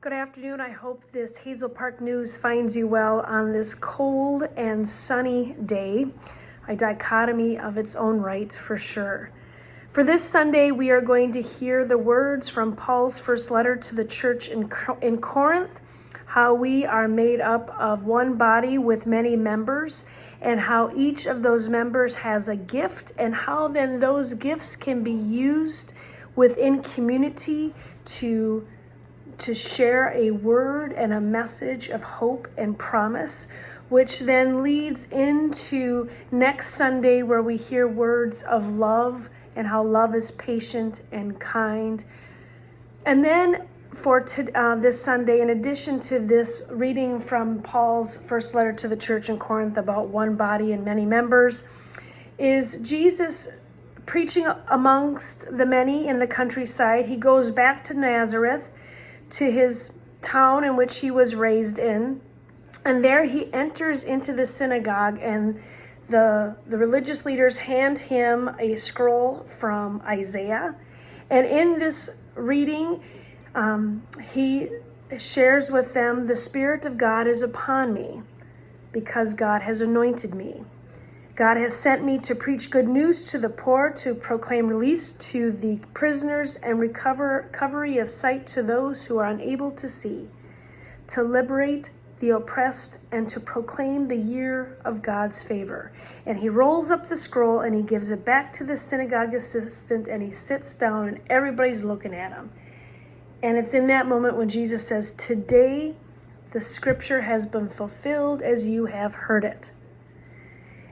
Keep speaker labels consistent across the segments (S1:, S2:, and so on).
S1: Good afternoon. I hope this Hazel Park news finds you well on this cold and sunny day, a dichotomy of its own right for sure. For this Sunday, we are going to hear the words from Paul's first letter to the church in Corinth, how we are made up of one body with many members, and how each of those members has a gift, and how then those gifts can be used within community to share a word and a message of hope and promise, which then leads into next Sunday where we hear words of love and how love is patient and kind. And then for this Sunday, in addition to this reading from Paul's first letter to the church in Corinth about one body and many members, is Jesus preaching amongst the many in the countryside. He goes back to Nazareth, to his town in which he was raised in, and there he enters into the synagogue, and the religious leaders hand him a scroll from Isaiah, and in this reading he shares with them, "The Spirit of God is upon me, because God has anointed me. God has sent me to preach good news to the poor, to proclaim release to the prisoners and recovery of sight to those who are unable to see, to liberate the oppressed, and to proclaim the year of God's favor." And he rolls up the scroll and he gives it back to the synagogue assistant, and he sits down and everybody's looking at him. And it's in that moment when Jesus says, "Today the scripture has been fulfilled as you have heard it."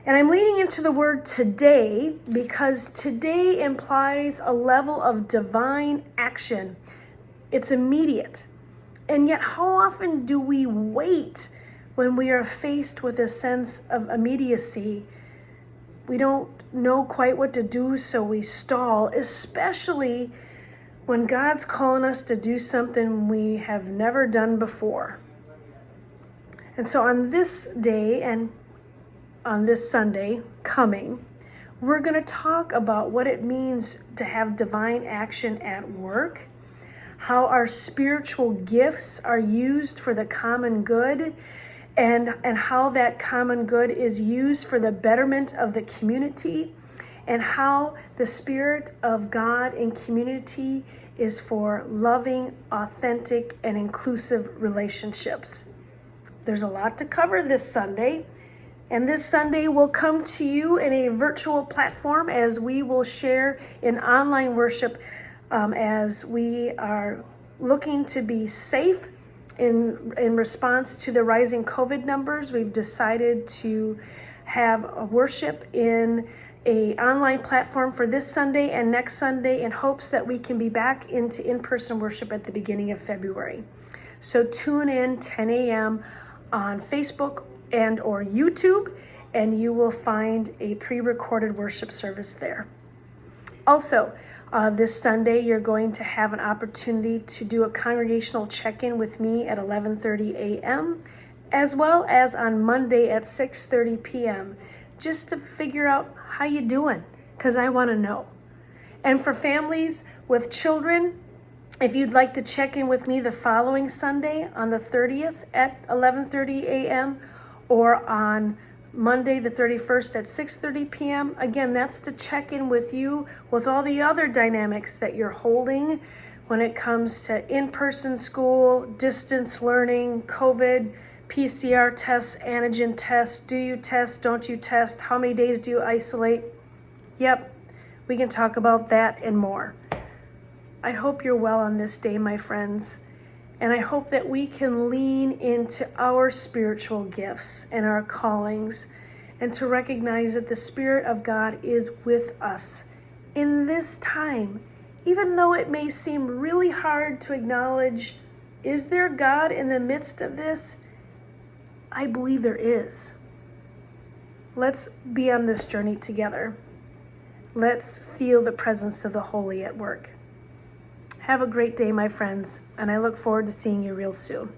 S1: And I'm leaning into the word today because today implies a level of divine action. It's immediate. And yet, how often do we wait when we are faced with a sense of immediacy? We don't know quite what to do, so we stall, especially when God's calling us to do something we have never done before. And so on this day, and on this Sunday coming, we're going to talk about what it means to have divine action at work, how our spiritual gifts are used for the common good, and how that common good is used for the betterment of the community, and how the Spirit of God in community is for loving, authentic, and inclusive relationships. There's a lot to cover this Sunday. And this Sunday will come to you in a virtual platform as we will share in online worship as we are looking to be safe in response to the rising COVID numbers. We've decided to have a worship in an online platform for this Sunday and next Sunday in hopes that we can be back into in-person worship at the beginning of February. So tune in 10 a.m. on Facebook and or YouTube, and you will find a pre-recorded worship service there. Also, this Sunday, you're going to have an opportunity to do a congregational check-in with me at 11:30 a.m., as well as on Monday at 6:30 p.m., just to figure out how you doing, because I want to know. And for families with children, if you'd like to check in with me the following Sunday on the 30th at 11:30 a.m., or on Monday the 31st at 6:30 p.m. Again, that's to check in with you with all the other dynamics that you're holding when it comes to in-person school, distance learning, COVID, PCR tests, antigen tests. Do you test? Don't you test? How many days do you isolate? Yep, we can talk about that and more. I hope you're well on this day, my friends. And I hope that we can lean into our spiritual gifts and our callings, and to recognize that the Spirit of God is with us in this time. Even though it may seem really hard to acknowledge, is there God in the midst of this? I believe there is. Let's be on this journey together. Let's feel the presence of the Holy at work. Have a great day, my friends, and I look forward to seeing you real soon.